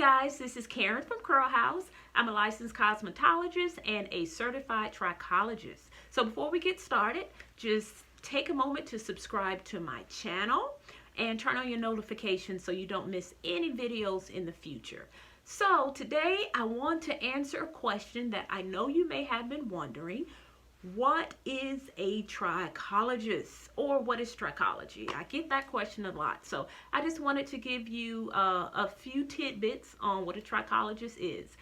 guys, this is Karen from Curl House. I'm a licensed cosmetologist and a certified trichologist. So before we get started, just take a moment to subscribe to my channel and turn on your notifications so you don't miss any videos in the future. So today I want to answer a question that I know you may have been wondering. What is a trichologist, or what is trichology? I get that question a lot, so I just wanted to give you a few tidbits on what a trichologist is.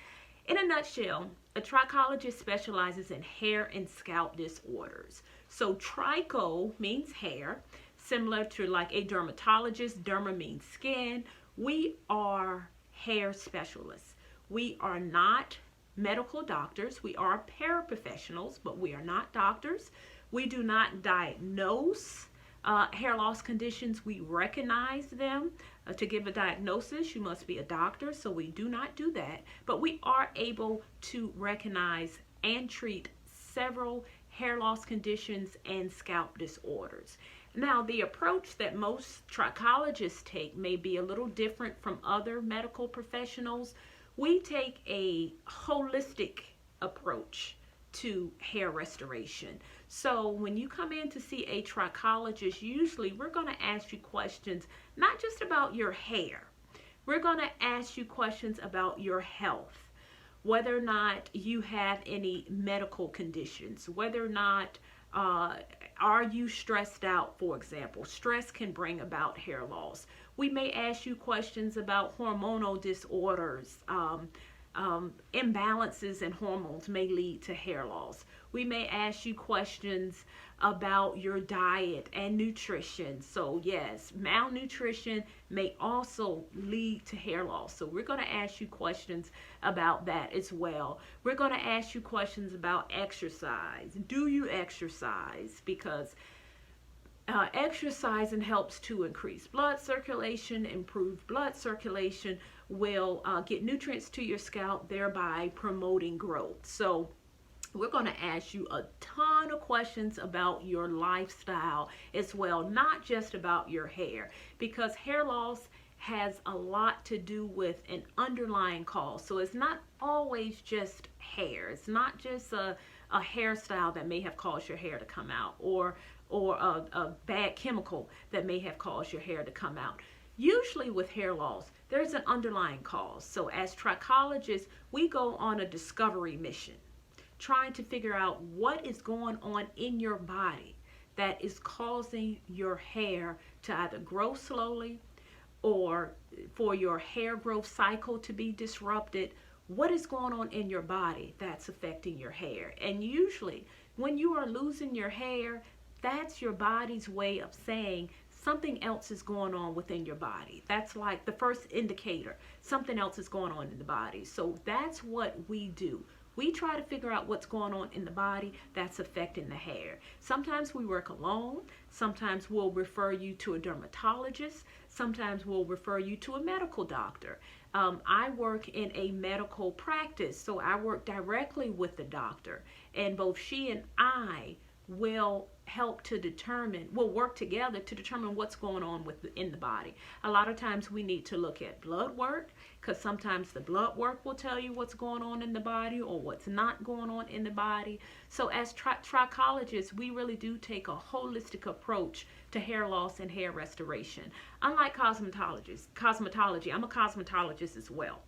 In a nutshell, a trichologist specializes in hair and scalp disorders. So tricho means hair, similar to like a dermatologist. Derma means skin. We are hair specialists. We are not medical doctors. We are paraprofessionals, but we are not doctors. We do not diagnose hair loss conditions. We recognize them. To give a diagnosis, you must be a doctor, so we do not do that. But we are able to recognize and treat several hair loss conditions and scalp disorders. Now, the approach that most trichologists take may be a little different from other medical professionals. We take a holistic approach to hair restoration. So when you come in to see a trichologist, usually we're going to ask you questions not just about your hair. We're going to ask you questions about your health, whether or not you have any medical conditions, whether or not are you stressed out, for example. Stress can bring about hair loss. We may ask you questions about hormonal disorders. Imbalances in hormones may lead to hair loss. We may ask you questions about your diet and nutrition. So yes, malnutrition may also lead to hair loss. So we're going to ask you questions about that as well. We're going to ask you questions about exercise. Do you exercise? Because exercising helps to increase blood circulation. Improved blood circulation will get nutrients to your scalp, thereby promoting growth. So we're going to ask you a ton of questions about your lifestyle as well, not just about your hair, because hair loss has a lot to do with an underlying cause. So it's not always just hair. It's not just a hairstyle that may have caused your hair to come out, or a bad chemical that may have caused your hair to come out. Usually with hair loss, there's an underlying cause. So as trichologists, we go on a discovery mission, trying to figure out what is going on in your body that is causing your hair to either grow slowly or for your hair growth cycle to be disrupted. What is going on in your body that's affecting your hair? And usually when you are losing your hair, that's your body's way of saying something else is going on within your body. That's like the first indicator. Something else is going on in the body. So that's what we do. We try to figure out what's going on in the body that's affecting the hair. Sometimes we work alone. Sometimes we'll refer you to a dermatologist. Sometimes we'll refer you to a medical doctor. I work in a medical practice, so I work directly with the doctor, and both she and I will help to determine, we'll work together to determine what's going on in the body. A lot of times we need to look at blood work, because sometimes the blood work will tell you what's going on in the body or what's not going on in the body. So as trichologists, we really do take a holistic approach to hair loss and hair restoration. Unlike cosmetology, I'm a cosmetologist as well.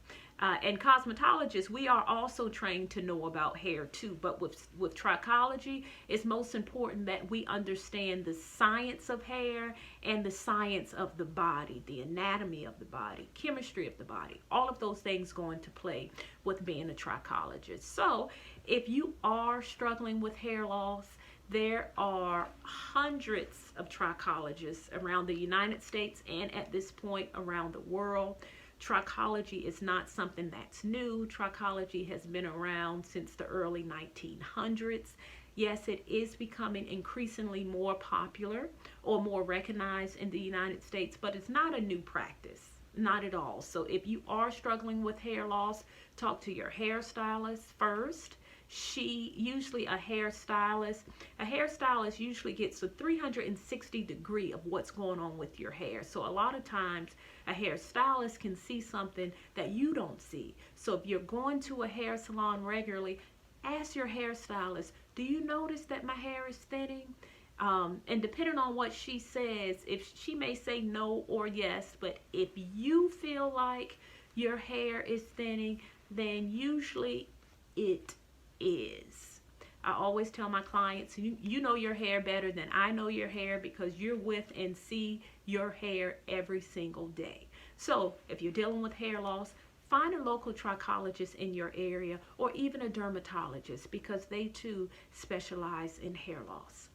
And cosmetologists, we are also trained to know about hair too, but with trichology, it's most important that we understand the science of hair and the science of the body, the anatomy of the body, chemistry of the body. All of those things go into play with being a trichologist. So if you are struggling with hair loss, there are hundreds of trichologists around the United States and at this point around the world. Trichology is not something that's new. Trichology has been around since the early 1900s. Yes, it is becoming increasingly more popular or more recognized in the United States, but it's not a new practice, not at all. So if you are struggling with hair loss, talk to your hairstylist first. usually a hairstylist. A hairstylist usually gets a 360 degree of what's going on with your hair. So a lot of times a hairstylist can see something that you don't see. So if you're going to a hair salon regularly, ask your hairstylist, do you notice that my hair is thinning? And depending on what she says, if she may say no or yes, but if you feel like your hair is thinning, then usually it is. I always tell my clients, you know your hair better than I know your hair, because you're with and see your hair every single day. So if you're dealing with hair loss, find a local trichologist in your area, or even a dermatologist, because they too specialize in hair loss.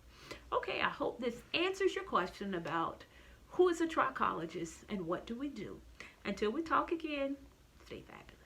Okay, I hope this answers your question about who is a trichologist and what do we do. Until we talk again, stay fabulous.